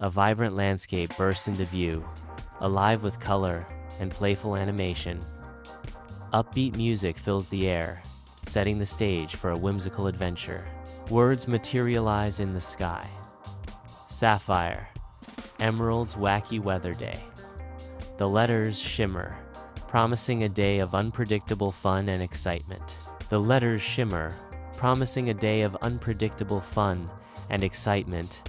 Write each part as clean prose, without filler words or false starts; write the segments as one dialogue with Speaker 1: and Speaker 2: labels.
Speaker 1: A vibrant landscape bursts into view, alive with color and playful animation. Upbeat music fills the air, setting the stage for a whimsical adventure. Words materialize in the sky. Sapphire, Emerald's wacky weather day. The letters shimmer, promising a day of unpredictable fun and excitement. The letters shimmer, promising a day of unpredictable fun and excitement.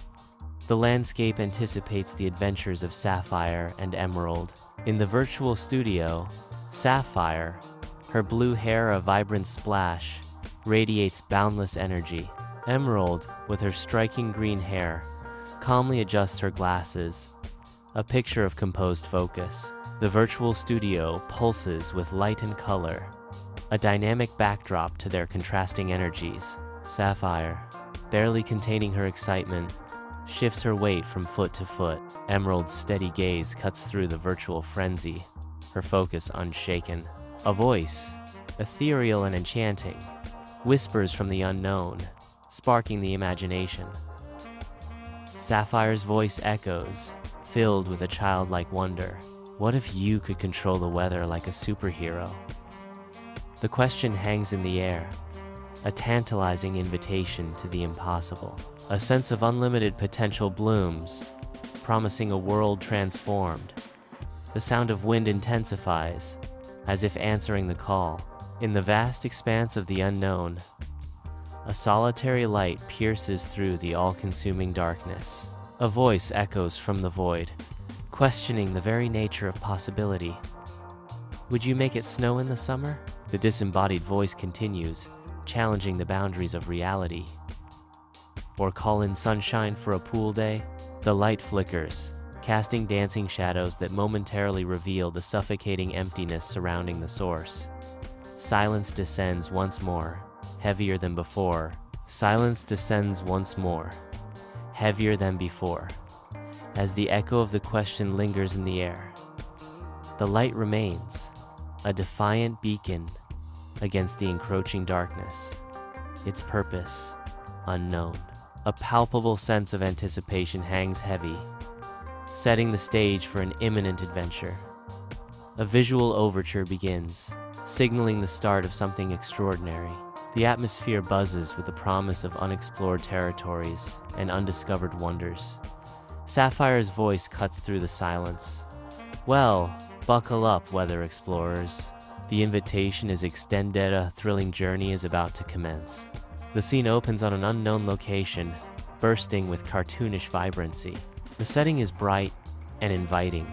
Speaker 1: The landscape anticipates the adventures of Sapphire and Emerald. In the virtual studio, Sapphire, her blue hair a vibrant splash, radiates boundless energy. Emerald, with her striking green hair, calmly adjusts her glasses, a picture of composed focus. The virtual studio pulses with light and color, a dynamic backdrop to their contrasting energies. Sapphire, barely containing her excitement, shifts her weight from foot to foot. Emerald's steady gaze cuts through the virtual frenzy, her focus unshaken. A voice, ethereal and enchanting, whispers from the unknown, sparking the imagination. Sapphire's voice echoes, filled with a childlike wonder. What if you could control the weather like a superhero? The question hangs in the air, a tantalizing invitation to the impossible. A sense of unlimited potential blooms, promising a world transformed. The sound of wind intensifies, as if answering the call. In the vast expanse of the unknown, a solitary light pierces through the all-consuming darkness. A voice echoes from the void, questioning the very nature of possibility. Would you make it snow in the summer? The disembodied voice continues, challenging the boundaries of reality. Or call in sunshine for a pool day? The light flickers, casting dancing shadows that momentarily reveal the suffocating emptiness surrounding the source. Silence descends once more, heavier than before. Silence descends once more, heavier than before, as the echo of the question lingers in the air. The light remains, a defiant beacon against the encroaching darkness, its purpose unknown. A palpable sense of anticipation hangs heavy, setting the stage for an imminent adventure. A visual overture begins, signaling the start of something extraordinary. The atmosphere buzzes with the promise of unexplored territories and undiscovered wonders. Sapphire's voice cuts through the silence. Well, buckle up, weather explorers. The invitation is extended, a thrilling journey is about to commence. The scene opens on an unknown location, bursting with cartoonish vibrancy. The setting is bright and inviting,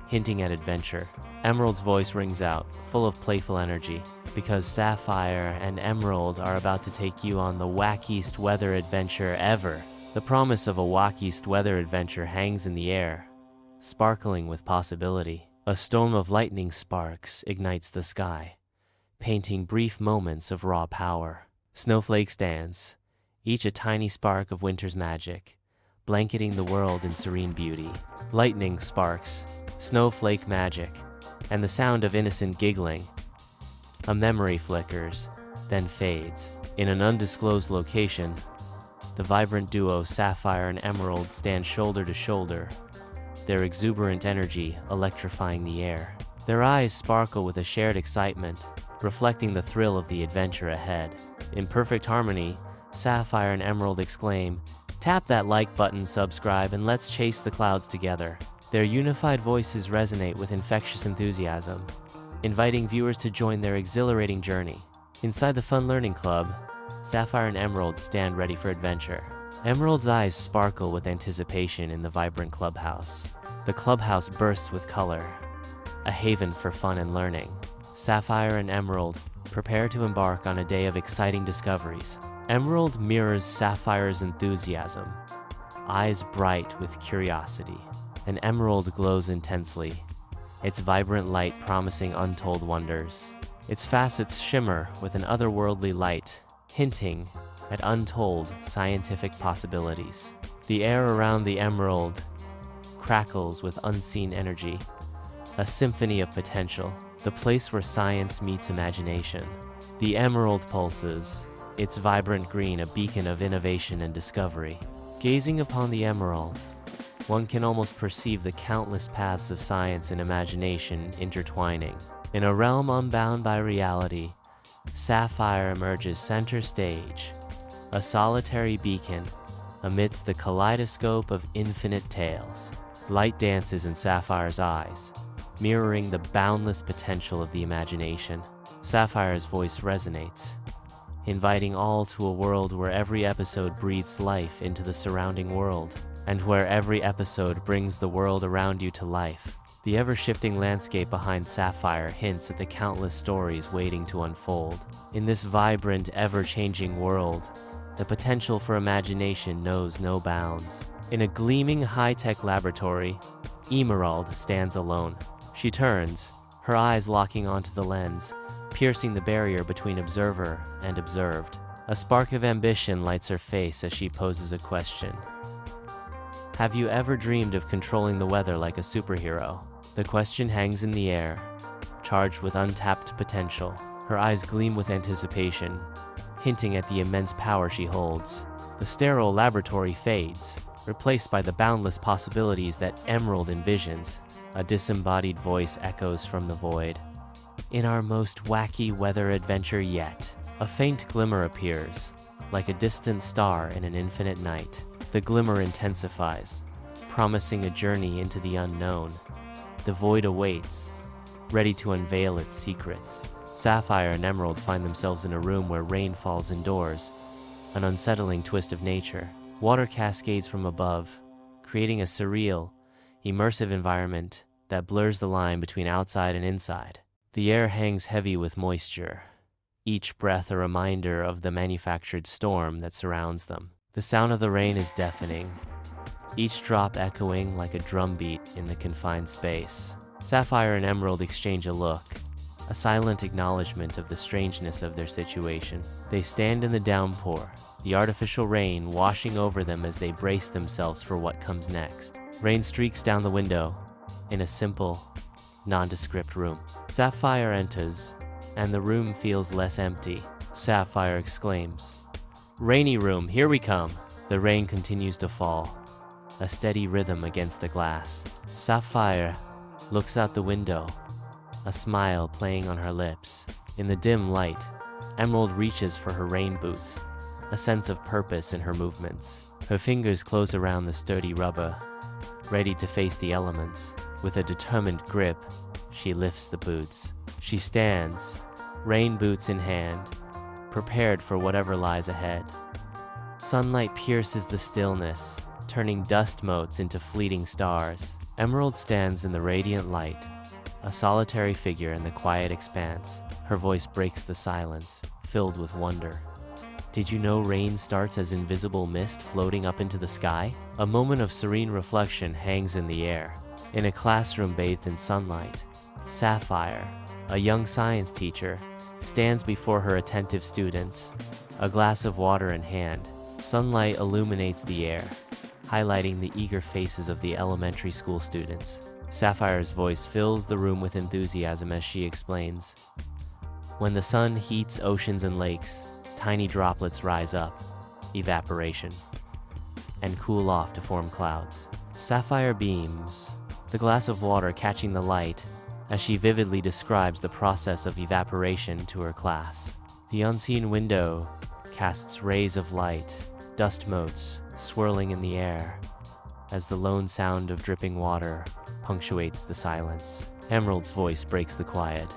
Speaker 1: hinting at adventure. Emerald's voice rings out, full of playful energy, because Sapphire and Emerald are about to take you on the wackiest weather adventure ever. The promise of a wackiest weather adventure hangs in the air, sparkling with possibility. A storm of lightning sparks ignites the sky, painting brief moments of raw power. Snowflakes dance, each a tiny spark of winter's magic, blanketing the world in serene beauty. Lightning sparks, snowflake magic, and the sound of innocent giggling. A memory flickers, then fades. In an undisclosed location, the vibrant duo Sapphire and Emerald stand shoulder to shoulder, their exuberant energy electrifying the air. Their eyes sparkle with a shared excitement, reflecting the thrill of the adventure ahead. In perfect harmony, Sapphire and Emerald exclaim, "Tap that like button, subscribe, and let's chase the clouds together." Their unified voices resonate with infectious enthusiasm, inviting viewers to join their exhilarating journey. Inside the Fun Learning Club, Sapphire and Emerald stand ready for adventure. Emerald's eyes sparkle with anticipation in the vibrant clubhouse. The clubhouse bursts with color, a haven for fun and learning. Sapphire and Emerald prepare to embark on a day of exciting discoveries. Emerald mirrors Sapphire's enthusiasm, eyes bright with curiosity. And Emerald glows intensely, its vibrant light promising untold wonders. Its facets shimmer with an otherworldly light, hinting at untold scientific possibilities. The air around the Emerald crackles with unseen energy, a symphony of potential, the place where science meets imagination. The Emerald pulses, its vibrant green a beacon of innovation and discovery. Gazing upon the Emerald, One can almost perceive the countless paths of science and imagination intertwining. In a realm unbound by reality, Sapphire emerges center stage, a solitary beacon amidst the kaleidoscope of infinite tales. Light dances in Sapphire's eyes, mirroring the boundless potential of the imagination. Sapphire's voice resonates, inviting all to a world where every episode breathes life into the surrounding world, and where every episode brings the world around you to life. The ever-shifting landscape behind Sapphire hints at the countless stories waiting to unfold. In this vibrant, ever-changing world, the potential for imagination knows no bounds. In a gleaming high-tech laboratory, Emerald stands alone. She turns, her eyes locking onto the lens, piercing the barrier between observer and observed. A spark of ambition lights her face as she poses a question. Have you ever dreamed of controlling the weather like a superhero? The question hangs in the air, charged with untapped potential. Her eyes gleam with anticipation, hinting at the immense power she holds. The sterile laboratory fades, replaced by the boundless possibilities that Emerald envisions. A disembodied voice echoes from the void. In our most wacky weather adventure yet, a faint glimmer appears, like a distant star in an infinite night. The glimmer intensifies, promising a journey into the unknown. The void awaits, ready to unveil its secrets. Sapphire and Emerald find themselves in a room where rain falls indoors, an unsettling twist of nature. Water cascades from above, creating a surreal, immersive environment that blurs the line between outside and inside. The air hangs heavy with moisture, each breath a reminder of the manufactured storm that surrounds them. The sound of the rain is deafening, each drop echoing like a drumbeat in the confined space. Sapphire and Emerald exchange a look, a silent acknowledgement of the strangeness of their situation. They stand in the downpour, the artificial rain washing over them as they brace themselves for what comes next. Rain streaks down the window in a simple, nondescript room. Sapphire enters, and the room feels less empty. Sapphire exclaims, "Rainy room, here we come!" The rain continues to fall, a steady rhythm against the glass. Sapphire looks out the window, a smile playing on her lips. In the dim light, Emerald reaches for her rain boots, a sense of purpose in her movements. Her fingers close around the sturdy rubber, ready to face the elements. With a determined grip, she lifts the boots. She stands, rain boots in hand, prepared for whatever lies ahead. Sunlight pierces the stillness, turning dust motes into fleeting stars. Emerald stands in the radiant light, a solitary figure in the quiet expanse. Her voice breaks the silence, filled with wonder. Did you know rain starts as invisible mist floating up into the sky? A moment of serene reflection hangs in the air. In a classroom bathed in sunlight, Sapphire, a young science teacher, stands before her attentive students, a glass of water in hand. Sunlight illuminates the air, highlighting the eager faces of the elementary school students. Sapphire's voice fills the room with enthusiasm as she explains. When the sun heats oceans and lakes, tiny droplets rise up, evaporation, and cool off to form clouds. Sapphire beams, the glass of water catching the light, as she vividly describes the process of evaporation to her class. The unseen window casts rays of light, dust motes swirling in the air, as the lone sound of dripping water punctuates the silence. Emerald's voice breaks the quiet.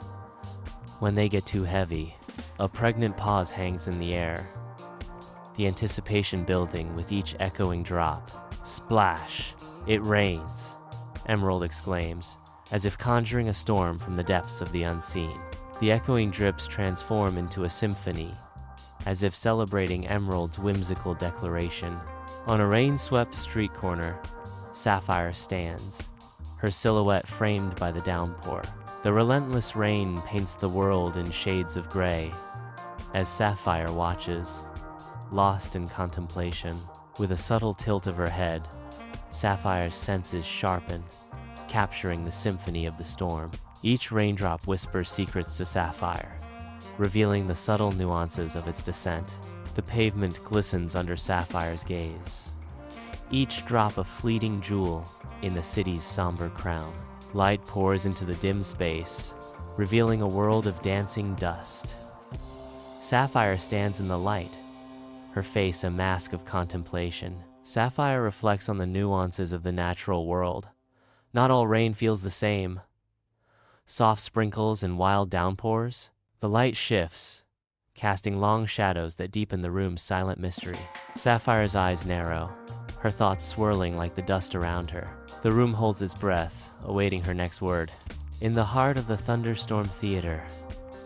Speaker 1: When they get too heavy, a pregnant pause hangs in the air, the anticipation building with each echoing drop. Splash! It rains, Emerald exclaims, as if conjuring a storm from the depths of the unseen. The echoing drips transform into a symphony, as if celebrating Emerald's whimsical declaration. On a rain-swept street corner, Sapphire stands, her silhouette framed by the downpour. The relentless rain paints the world in shades of gray, as Sapphire watches, lost in contemplation. With a subtle tilt of her head, Sapphire's senses sharpen, capturing the symphony of the storm. Each raindrop whispers secrets to Sapphire, revealing the subtle nuances of its descent. The pavement glistens under Sapphire's gaze, each drop a fleeting jewel in the city's somber crown. Light pours into the dim space, revealing a world of dancing dust. Sapphire stands in the light, her face a mask of contemplation. Sapphire reflects on the nuances of the natural world. Not all rain feels the same. Soft sprinkles and wild downpours. The light shifts, casting long shadows that deepen the room's silent mystery. Sapphire's eyes narrow, her thoughts swirling like the dust around her. The room holds its breath, awaiting her next word. In the heart of the Thunderstorm Theater,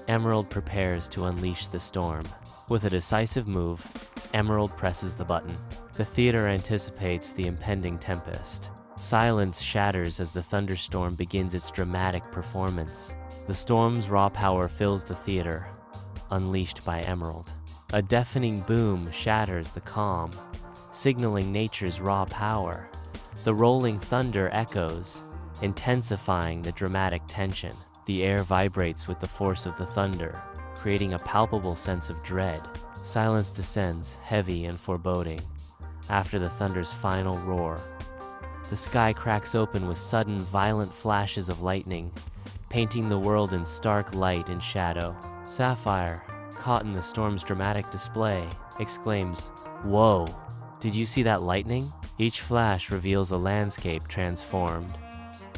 Speaker 1: Emerald prepares to unleash the storm. With a decisive move, Emerald presses the button. The theater anticipates the impending tempest. Silence shatters as the thunderstorm begins its dramatic performance. The storm's raw power fills the theater, unleashed by Emerald. A deafening boom shatters the calm, signaling nature's raw power. The rolling thunder echoes, intensifying the dramatic tension. The air vibrates with the force of the thunder, creating a palpable sense of dread. Silence descends, heavy and foreboding. After the thunder's final roar, the sky cracks open with sudden, violent flashes of lightning, painting the world in stark light and shadow. Sapphire, caught in the storm's dramatic display, exclaims, "Whoa, did you see that lightning?" Each flash reveals a landscape transformed,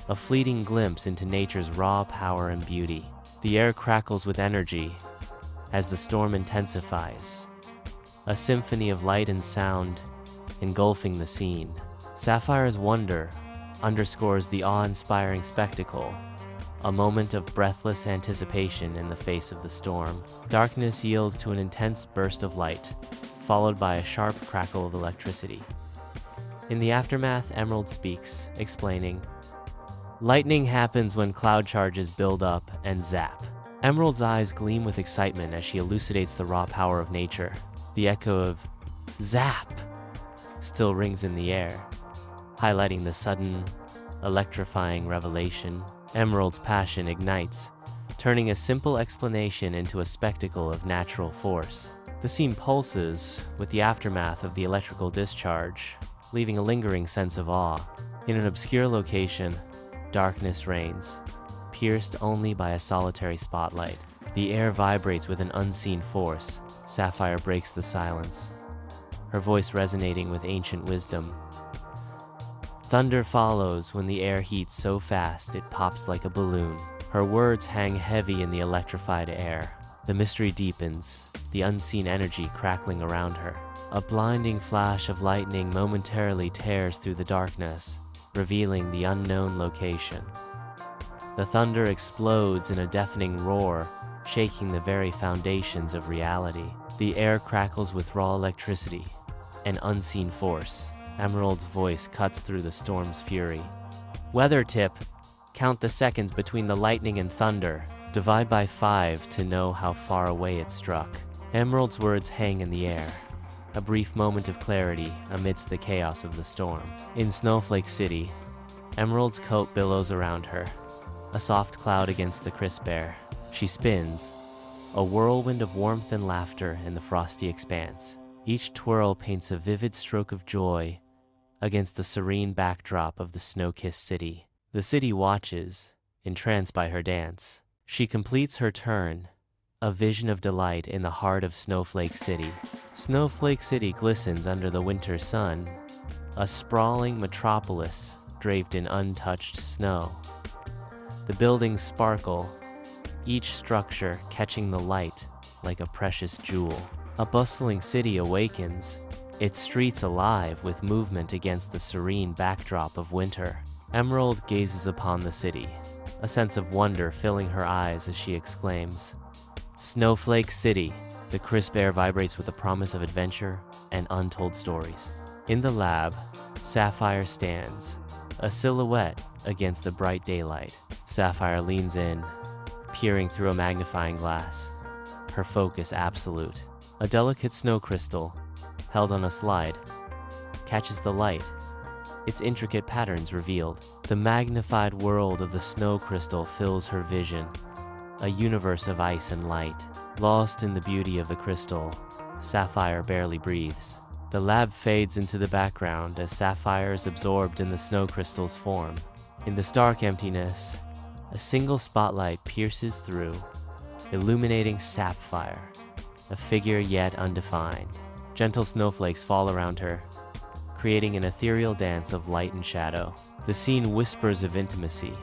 Speaker 1: a fleeting glimpse into nature's raw power and beauty. The air crackles with energy as the storm intensifies, a symphony of light and sound engulfing the scene. Sapphire's wonder underscores the awe-inspiring spectacle, a moment of breathless anticipation in the face of the storm. Darkness yields to an intense burst of light, followed by a sharp crackle of electricity. In the aftermath, Emerald speaks, explaining, "Lightning happens when cloud charges build up and zap." Emerald's eyes gleam with excitement as she elucidates the raw power of nature. The echo of "zap" still rings in the air, highlighting the sudden, electrifying revelation. Emerald's passion ignites, turning a simple explanation into a spectacle of natural force. The scene pulses with the aftermath of the electrical discharge, leaving a lingering sense of awe. In an obscure location, darkness reigns, pierced only by a solitary spotlight. The air vibrates with an unseen force. Sapphire breaks the silence, her voice resonating with ancient wisdom. Thunder follows when the air heats so fast it pops like a balloon. Her words hang heavy in the electrified air. The mystery deepens, the unseen energy crackling around her. A blinding flash of lightning momentarily tears through the darkness, revealing the unknown location. The thunder explodes in a deafening roar, shaking the very foundations of reality. The air crackles with raw electricity, an unseen force. Emerald's voice cuts through the storm's fury. Weather tip: count the seconds between the lightning and thunder. Divide by 5 to know how far away it struck. Emerald's words hang in the air, a brief moment of clarity amidst the chaos of the storm. In Snowflake City, Emerald's coat billows around her, a soft cloud against the crisp air. She spins, a whirlwind of warmth and laughter in the frosty expanse. Each twirl paints a vivid stroke of joy against the serene backdrop of the snow-kissed city. The city watches, entranced by her dance. She completes her turn, a vision of delight in the heart of Snowflake City. Snowflake City glistens under the winter sun, a sprawling metropolis draped in untouched snow. The buildings sparkle, each structure catching the light like a precious jewel. A bustling city awakens, its streets alive with movement against the serene backdrop of winter. Emerald gazes upon the city, a sense of wonder filling her eyes as she exclaims, "Snowflake City!" The crisp air vibrates with the promise of adventure and untold stories. In the lab, Sapphire stands, a silhouette against the bright daylight. Sapphire leans in, peering through a magnifying glass, her focus absolute. A delicate snow crystal, held on a slide, catches the light, its intricate patterns revealed. The magnified world of the snow crystal fills her vision, a universe of ice and light. Lost in the beauty of the crystal, Sapphire barely breathes. The lab fades into the background as Sapphire is absorbed in the snow crystal's form. In the stark emptiness, a single spotlight pierces through, illuminating Sapphire, a figure yet undefined. Gentle snowflakes fall around her, creating an ethereal dance of light and shadow. The scene whispers of intimacy,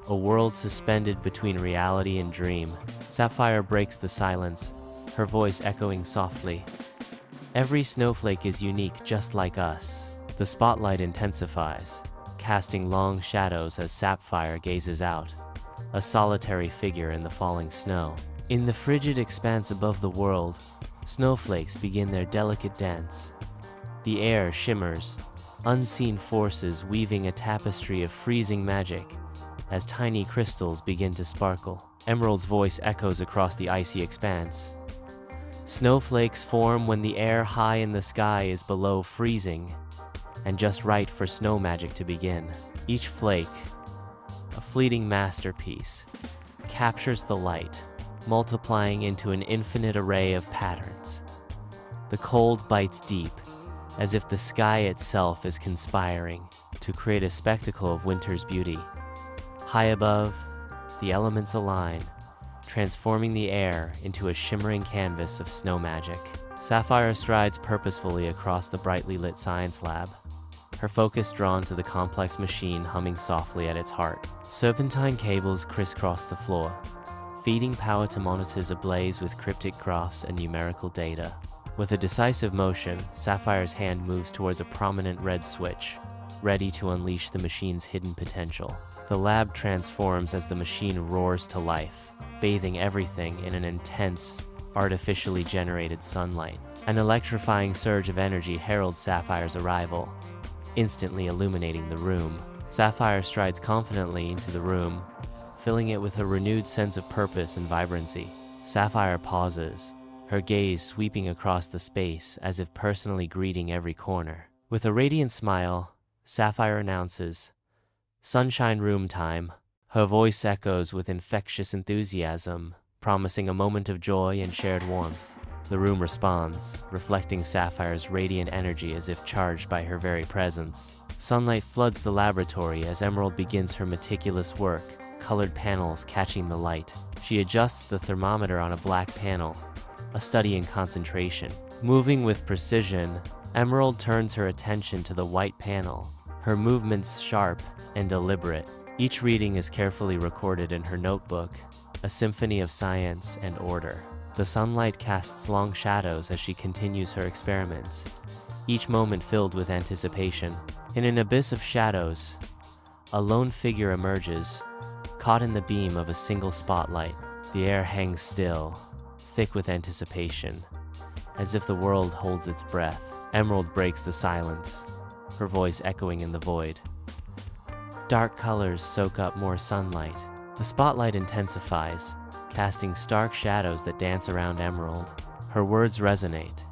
Speaker 1: a world suspended between reality and dream. Sapphire breaks the silence, her voice echoing softly. Every snowflake is unique, just like us. The spotlight intensifies, casting long shadows as Sapphire gazes out, a solitary figure in the falling snow. In the frigid expanse above the world, snowflakes begin their delicate dance. The air shimmers, unseen forces weaving a tapestry of freezing magic as tiny crystals begin to sparkle. Emerald's voice echoes across the icy expanse. Snowflakes form when the air high in the sky is below freezing, and just right for snow magic to begin. Each flake, a fleeting masterpiece, captures the light, multiplying into an infinite array of patterns. The cold bites deep, as if the sky itself is conspiring to create a spectacle of winter's beauty. High above, the elements align, transforming the air into a shimmering canvas of snow magic. Sapphire strides purposefully across the brightly lit science lab, her focus drawn to the complex machine humming softly at its heart. Serpentine cables crisscross the floor, feeding power to monitors ablaze with cryptic graphs and numerical data. With a decisive motion, Sapphire's hand moves towards a prominent red switch, ready to unleash the machine's hidden potential. The lab transforms as the machine roars to life, bathing everything in an intense, artificially generated sunlight. An electrifying surge of energy heralds Sapphire's arrival, instantly illuminating the room. Sapphire strides confidently into the room, filling it with a renewed sense of purpose and vibrancy. Sapphire pauses, her gaze sweeping across the space as if personally greeting every corner. With a radiant smile, Sapphire announces, "Sunshine room time." Her voice echoes with infectious enthusiasm, promising a moment of joy and shared warmth. The room responds, reflecting Sapphire's radiant energy as if charged by her very presence. Sunlight floods the laboratory as Emerald begins her meticulous work, colored panels catching the light. She adjusts the thermometer on a black panel, a study in concentration. Moving with precision, Emerald turns her attention to the white panel, her movements sharp and deliberate. Each reading is carefully recorded in her notebook, a symphony of science and order. The sunlight casts long shadows as she continues her experiments, each moment filled with anticipation. In an abyss of shadows, a lone figure emerges, caught in the beam of a single spotlight. The air hangs still, thick with anticipation, as if the world holds its breath. Emerald breaks the silence, her voice echoing in the void. Dark colors soak up more sunlight. The spotlight intensifies, casting stark shadows that dance around Emerald. Her words resonate,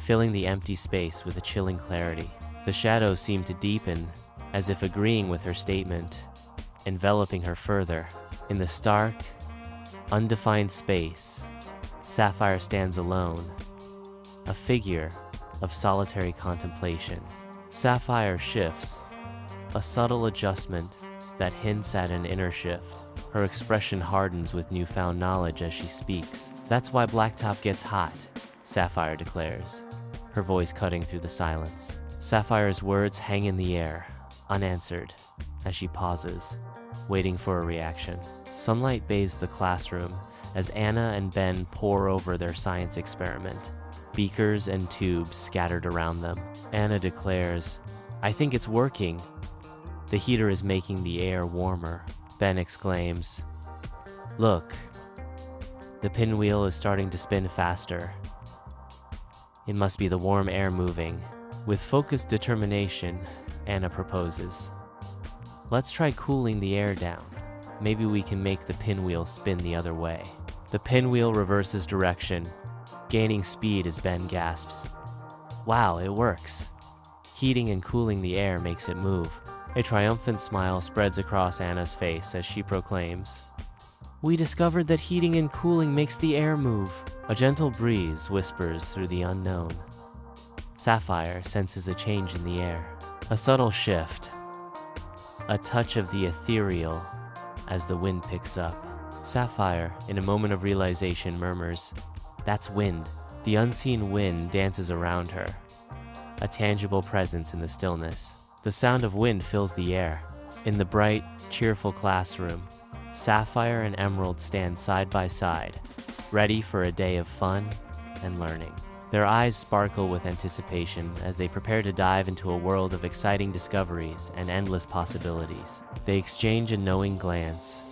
Speaker 1: filling the empty space with a chilling clarity. The shadows seem to deepen, as if agreeing with her statement, enveloping her further. In the stark, undefined space, Sapphire stands alone, a figure of solitary contemplation. Sapphire shifts, a subtle adjustment that hints at an inner shift. Her expression hardens with newfound knowledge as she speaks. "That's why Blacktop gets hot," Sapphire declares, her voice cutting through the silence. Sapphire's words hang in the air, unanswered, as she pauses, waiting for a reaction. Sunlight bathes the classroom as Anna and Ben pore over their science experiment, beakers and tubes scattered around them. Anna declares, "I think it's working. The heater is making the air warmer." Ben exclaims, "Look, the pinwheel is starting to spin faster. It must be the warm air moving." With focused determination, Anna proposes, "Let's try cooling the air down. Maybe we can make the pinwheel spin the other way." The pinwheel reverses direction, gaining speed as Ben gasps, "Wow, it works. Heating and cooling the air makes it move." A triumphant smile spreads across Anna's face as she proclaims, "We discovered that heating and cooling makes the air move." A gentle breeze whispers through the unknown. Sapphire senses a change in the air. A subtle shift, a touch of the ethereal as the wind picks up. Sapphire, in a moment of realization, murmurs, "That's wind." The unseen wind dances around her, a tangible presence in the stillness. The sound of wind fills the air. In the bright, cheerful classroom, Sapphire and Emerald stand side by side, ready for a day of fun and learning. Their eyes sparkle with anticipation as they prepare to dive into a world of exciting discoveries and endless possibilities. They exchange a knowing glance,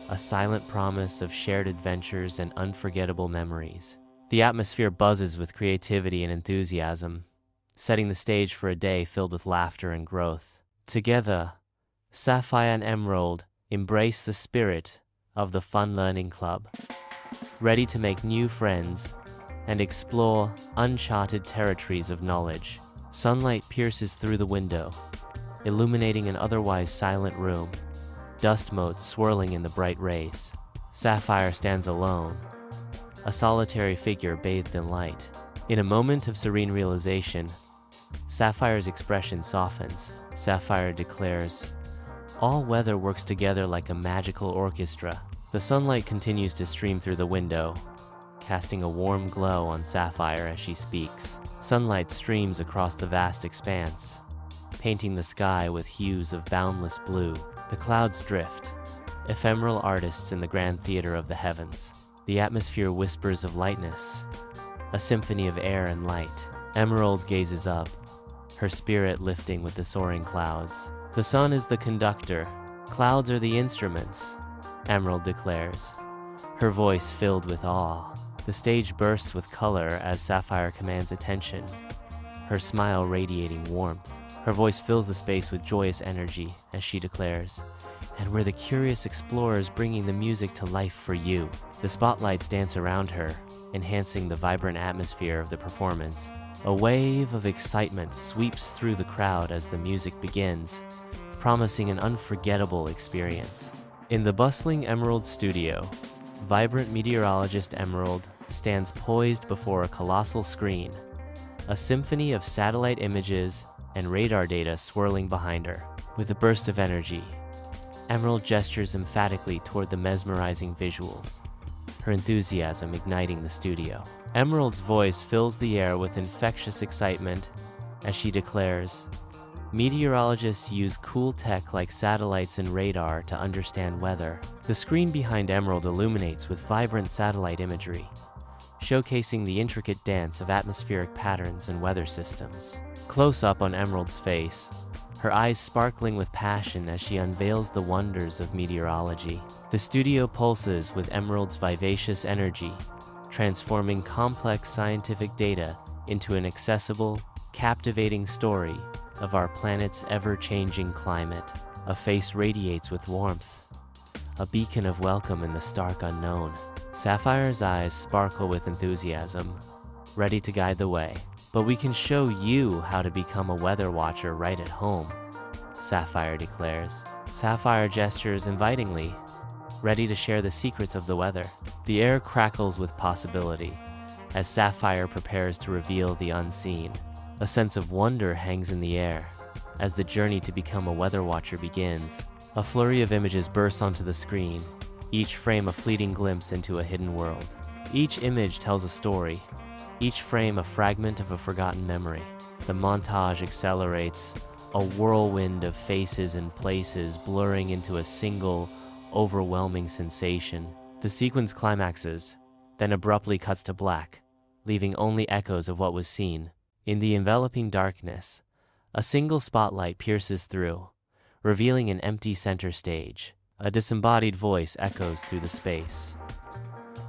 Speaker 1: a silent promise of shared adventures and unforgettable memories. The atmosphere buzzes with creativity and enthusiasm, setting the stage for a day filled with laughter and growth. Together, Sapphire and Emerald embrace the spirit of the Fun Learning Club, ready to make new friends and explore uncharted territories of knowledge. Sunlight pierces through the window, illuminating an otherwise silent room, dust motes swirling in the bright rays. Sapphire stands alone, a solitary figure bathed in light. In a moment of serene realization, Sapphire's expression softens. Sapphire declares, "All weather works together like a magical orchestra." The sunlight continues to stream through the window, casting a warm glow on Sapphire as she speaks. Sunlight streams across the vast expanse, painting the sky with hues of boundless blue. The clouds drift, ephemeral artists in the grand theater of the heavens. The atmosphere whispers of lightness, a symphony of air and light. Emerald gazes up, her spirit lifting with the soaring clouds. "The sun is the conductor, clouds are the instruments," Emerald declares, her voice filled with awe. The stage bursts with color as Sapphire commands attention, her smile radiating warmth. Her voice fills the space with joyous energy as she declares, "And we're the curious explorers bringing the music to life for you." The spotlights dance around her, enhancing the vibrant atmosphere of the performance. A wave of excitement sweeps through the crowd as the music begins, promising an unforgettable experience. In the bustling Emerald studio, vibrant meteorologist Emerald stands poised before a colossal screen, a symphony of satellite images and radar data swirling behind her. With a burst of energy, Emerald gestures emphatically toward the mesmerizing visuals, her enthusiasm igniting the studio. Emerald's voice fills the air with infectious excitement as she declares, "Meteorologists use cool tech like satellites and radar to understand weather." The screen behind Emerald illuminates with vibrant satellite imagery, showcasing the intricate dance of atmospheric patterns and weather systems. Close up on Emerald's face, her eyes sparkling with passion as she unveils the wonders of meteorology. The studio pulses with Emerald's vivacious energy, transforming complex scientific data into an accessible, captivating story of our planet's ever-changing climate. A face radiates with warmth, a beacon of welcome in the stark unknown. Sapphire's eyes sparkle with enthusiasm, ready to guide the way. "But we can show you how to become a weather watcher right at home," Sapphire declares. Sapphire gestures invitingly, ready to share the secrets of the weather. The air crackles with possibility as Sapphire prepares to reveal the unseen. A sense of wonder hangs in the air as the journey to become a weather watcher begins. A flurry of images bursts onto the screen, each frame a fleeting glimpse into a hidden world. Each image tells a story, each frame a fragment of a forgotten memory. The montage accelerates, a whirlwind of faces and places blurring into a single, overwhelming sensation. The sequence climaxes, then abruptly cuts to black, leaving only echoes of what was seen. In the enveloping darkness, a single spotlight pierces through, revealing an empty center stage. A disembodied voice echoes through the space.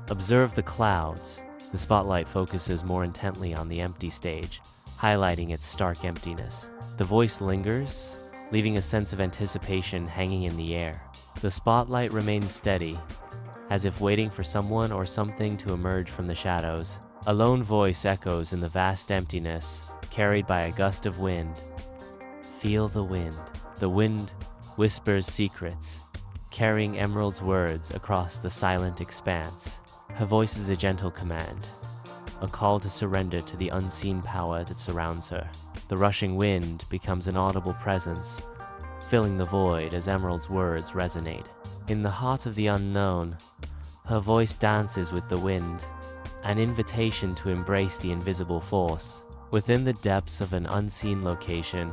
Speaker 1: "Observe the clouds." The spotlight focuses more intently on the empty stage, highlighting its stark emptiness. The voice lingers, leaving a sense of anticipation hanging in the air. The spotlight remains steady, as if waiting for someone or something to emerge from the shadows. A lone voice echoes in the vast emptiness, carried by a gust of wind. "Feel the wind." The wind whispers secrets, carrying Emerald's words across the silent expanse. Her voice is a gentle command, a call to surrender to the unseen power that surrounds her. The rushing wind becomes an audible presence, filling the void as Emerald's words resonate. In the heart of the unknown, her voice dances with the wind, an invitation to embrace the invisible force. Within the depths of an unseen location,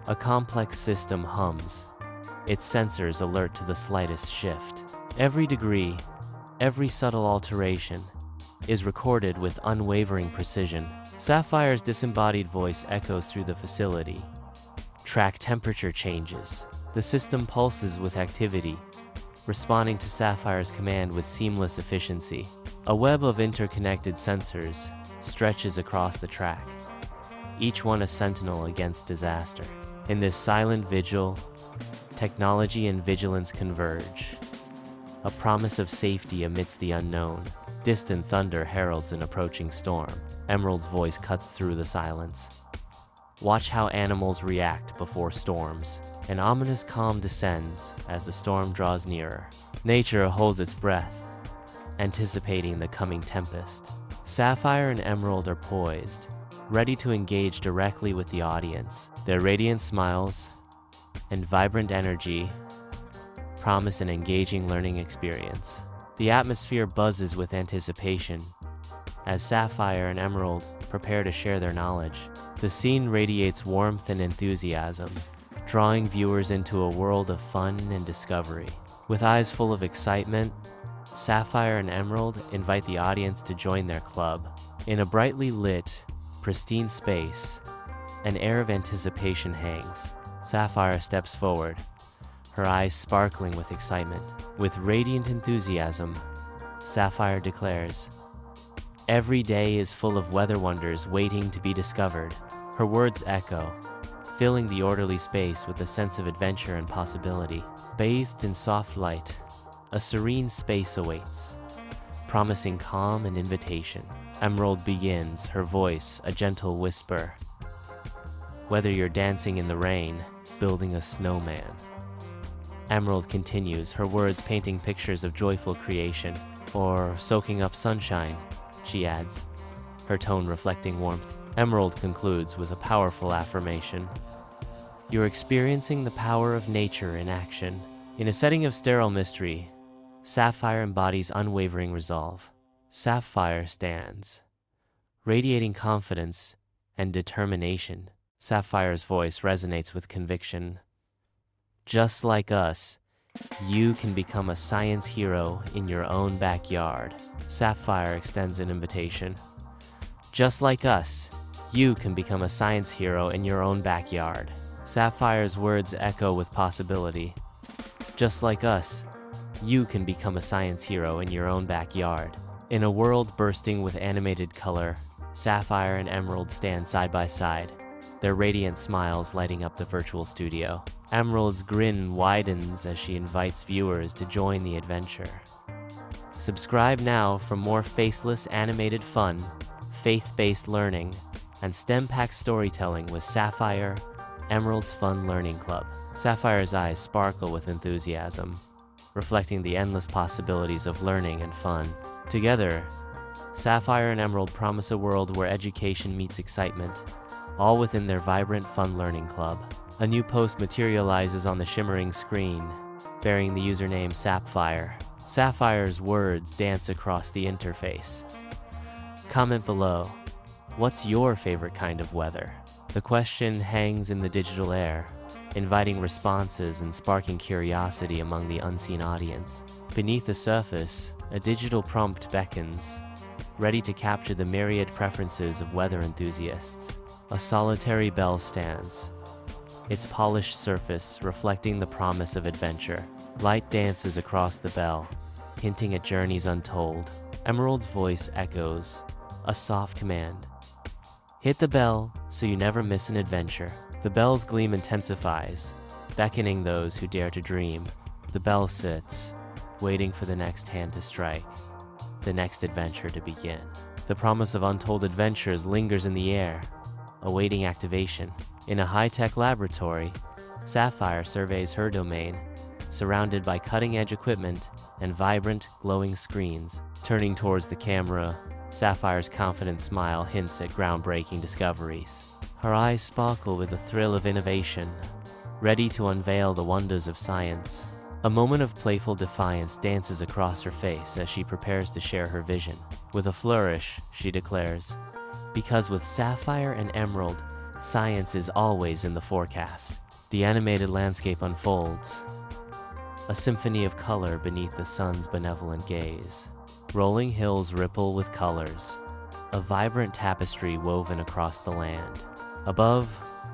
Speaker 1: a complex system hums, its sensors alert to the slightest shift. Every degree, every subtle alteration, is recorded with unwavering precision. Sapphire's disembodied voice echoes through the facility. Track temperature changes. The system pulses with activity, responding to Sapphire's command with seamless efficiency. A web of interconnected sensors stretches across the track, each one a sentinel against disaster. In this silent vigil, technology and vigilance converge, a promise of safety amidst the unknown. Distant thunder heralds an approaching storm. Emerald's voice cuts through the silence. Watch how animals react before storms. An ominous calm descends as the storm draws nearer. Nature holds its breath, anticipating the coming tempest. Sapphire and Emerald are poised, ready to engage directly with the audience. Their radiant smiles and vibrant energy promise an engaging learning experience. The atmosphere buzzes with anticipation as Sapphire and Emerald prepare to share their knowledge. The scene radiates warmth and enthusiasm, drawing viewers into a world of fun and discovery. With eyes full of excitement, Sapphire and Emerald invite the audience to join their club. In a brightly lit, pristine space, an air of anticipation hangs. Sapphire steps forward, her eyes sparkling with excitement. With radiant enthusiasm, Sapphire declares, "Every day is full of weather wonders waiting to be discovered." Her words echo, filling the orderly space with a sense of adventure and possibility. Bathed in soft light, a serene space awaits, promising calm and invitation. Emerald begins, her voice a gentle whisper. Whether you're dancing in the rain, building a snowman. Emerald continues, her words painting pictures of joyful creation, or soaking up sunshine, she adds, her tone reflecting warmth. Emerald concludes with a powerful affirmation. You're experiencing the power of nature in action. In a setting of sterile mystery, Sapphire embodies unwavering resolve. Sapphire stands, radiating confidence and determination. Sapphire's voice resonates with conviction. Just like us, you can become a science hero in your own backyard. Sapphire extends an invitation. Just like us, you can become a science hero in your own backyard. Sapphire's words echo with possibility. Just like us, you can become a science hero in your own backyard. In a world bursting with animated color, Sapphire and Emerald stand side by side, their radiant smiles lighting up the virtual studio. Emerald's grin widens as she invites viewers to join the adventure. Subscribe now for more faceless animated fun, faith-based learning, and STEM-packed storytelling with Sapphire, Emerald's Fun Learning Club. Sapphire's eyes sparkle with enthusiasm, reflecting the endless possibilities of learning and fun. Together, Sapphire and Emerald promise a world where education meets excitement, all within their vibrant Fun Learning Club. A new post materializes on the shimmering screen, bearing the username Sapphire. Sapphire's words dance across the interface. Comment below, what's your favorite kind of weather? The question hangs in the digital air, inviting responses and sparking curiosity among the unseen audience. Beneath the surface, a digital prompt beckons, ready to capture the myriad preferences of weather enthusiasts. A solitary bell stands, its polished surface reflecting the promise of adventure. Light dances across the bell, hinting at journeys untold. Emerald's voice echoes, a soft command. Hit the bell so you never miss an adventure. The bell's gleam intensifies, beckoning those who dare to dream. The bell sits, waiting for the next hand to strike, the next adventure to begin. The promise of untold adventures lingers in the air, awaiting activation. In a high-tech laboratory, Sapphire surveys her domain, surrounded by cutting-edge equipment and vibrant, glowing screens. Turning towards the camera, Sapphire's confident smile hints at groundbreaking discoveries. Her eyes sparkle with the thrill of innovation, ready to unveil the wonders of science. A moment of playful defiance dances across her face as she prepares to share her vision. With a flourish, she declares, "Because with Sapphire and Emerald, science is always in the forecast." The animated landscape unfolds, a symphony of color beneath the sun's benevolent gaze. Rolling hills ripple with colors, a vibrant tapestry woven across the land. Above,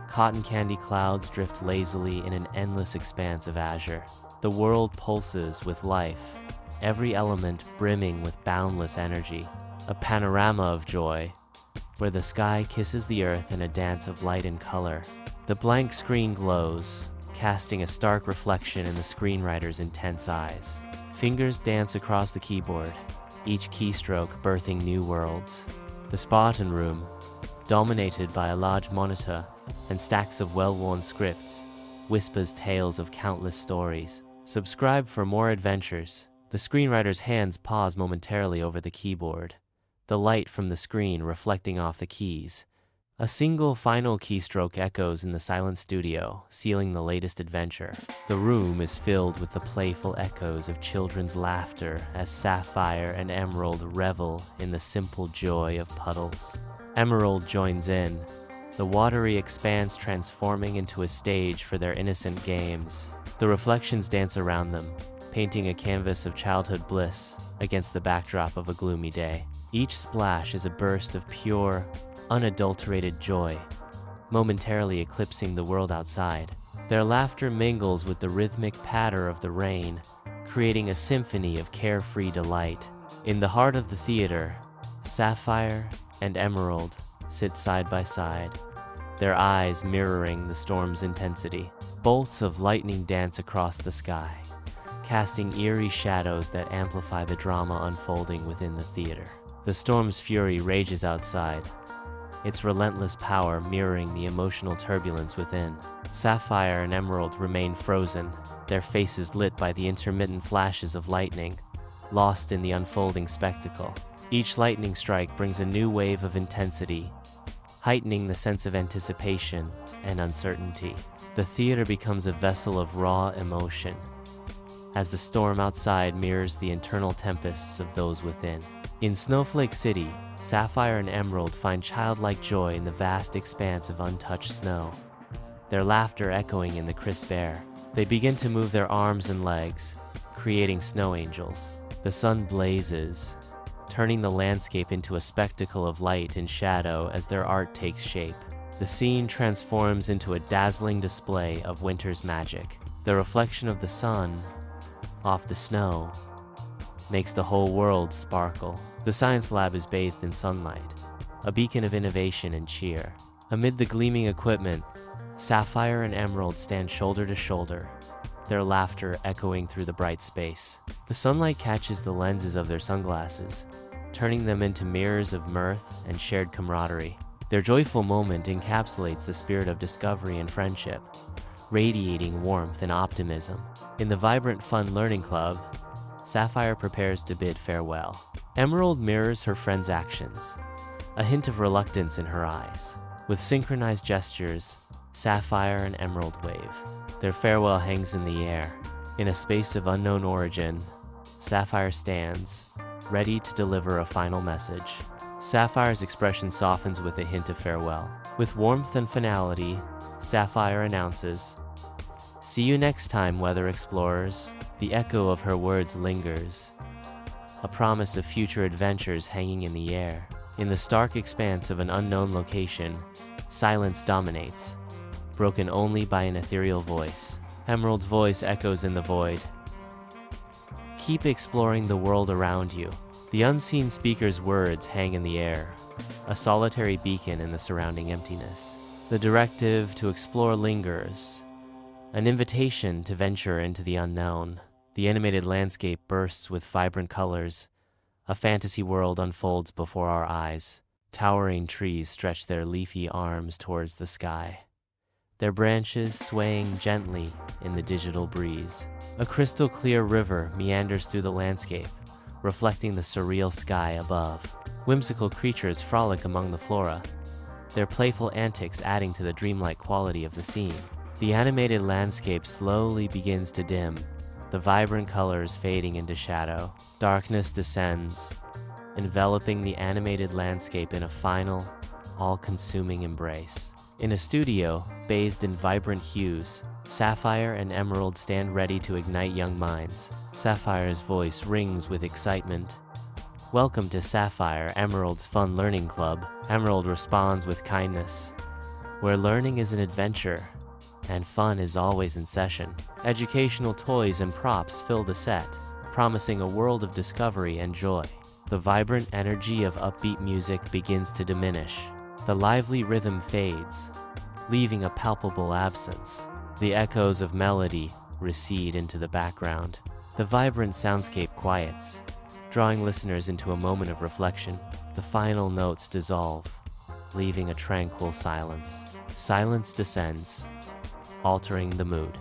Speaker 1: cotton candy clouds drift lazily in an endless expanse of azure. The world pulses with life, every element brimming with boundless energy. A panorama of joy, where the sky kisses the earth in a dance of light and color. The blank screen glows, casting a stark reflection in the screenwriter's intense eyes. Fingers dance across the keyboard, each keystroke birthing new worlds. The Spartan room, dominated by a large monitor and stacks of well-worn scripts, whispers tales of countless stories. Subscribe for more adventures. The screenwriter's hands pause momentarily over the keyboard, the light from the screen reflecting off the keys. A single final keystroke echoes in the silent studio, sealing the latest adventure. The room is filled with the playful echoes of children's laughter as Sapphire and Emerald revel in the simple joy of puddles. Emerald joins in, the watery expanse transforming into a stage for their innocent games. The reflections dance around them, painting a canvas of childhood bliss against the backdrop of a gloomy day. Each splash is a burst of pure, unadulterated joy, momentarily eclipsing the world outside. Their laughter mingles with the rhythmic patter of the rain, creating a symphony of carefree delight. In the heart of the theater, Sapphire and Emerald sit side by side, their eyes mirroring the storm's intensity. Bolts of lightning dance across the sky, casting eerie shadows that amplify the drama unfolding within the theater. The storm's fury rages outside, its relentless power mirroring the emotional turbulence within. Sapphire and Emerald remain frozen, their faces lit by the intermittent flashes of lightning, lost in the unfolding spectacle. Each lightning strike brings a new wave of intensity, heightening the sense of anticipation and uncertainty. The theater becomes a vessel of raw emotion, as the storm outside mirrors the internal tempests of those within. In Snowflake City, Sapphire and Emerald find childlike joy in the vast expanse of untouched snow, their laughter echoing in the crisp air. They begin to move their arms and legs, creating snow angels. The sun blazes, turning the landscape into a spectacle of light and shadow as their art takes shape. The scene transforms into a dazzling display of winter's magic. The reflection of the sun off the snow makes the whole world sparkle. The science lab is bathed in sunlight, a beacon of innovation and cheer. Amid the gleaming equipment, Sapphire and Emerald stand shoulder to shoulder, their laughter echoing through the bright space. The sunlight catches the lenses of their sunglasses, turning them into mirrors of mirth and shared camaraderie. Their joyful moment encapsulates the spirit of discovery and friendship, radiating warmth and optimism. In the vibrant Fun Learning Club, Sapphire prepares to bid farewell. Emerald mirrors her friend's actions, a hint of reluctance in her eyes. With synchronized gestures, Sapphire and Emerald wave. Their farewell hangs in the air. In a space of unknown origin, Sapphire stands, ready to deliver a final message. Sapphire's expression softens with a hint of farewell. With warmth and finality, Sapphire announces, "See you next time, weather explorers." The echo of her words lingers, a promise of future adventures hanging in the air. In the stark expanse of an unknown location, silence dominates, broken only by an ethereal voice. Emerald's voice echoes in the void. "Keep exploring the world around you." The unseen speaker's words hang in the air, a solitary beacon in the surrounding emptiness. The directive to explore lingers, an invitation to venture into the unknown. The animated landscape bursts with vibrant colors. A fantasy world unfolds before our eyes. Towering trees stretch their leafy arms towards the sky, their branches swaying gently in the digital breeze. A crystal-clear river meanders through the landscape, reflecting the surreal sky above. Whimsical creatures frolic among the flora, their playful antics adding to the dreamlike quality of the scene. The animated landscape slowly begins to dim, the vibrant colors fading into shadow. Darkness descends, enveloping the animated landscape in a final, all-consuming embrace. In a studio, bathed in vibrant hues, Sapphire and Emerald stand ready to ignite young minds. Sapphire's voice rings with excitement. "Welcome to Sapphire Emerald's Fun Learning Club." Emerald responds with kindness, where learning is an adventure and fun is always in session. Educational toys and props fill the set, promising a world of discovery and joy. The vibrant energy of upbeat music begins to diminish. The lively rhythm fades, leaving a palpable absence. The echoes of melody recede into the background. The vibrant soundscape quiets, drawing listeners into a moment of reflection. The final notes dissolve, leaving a tranquil silence. Silence descends, altering the mood.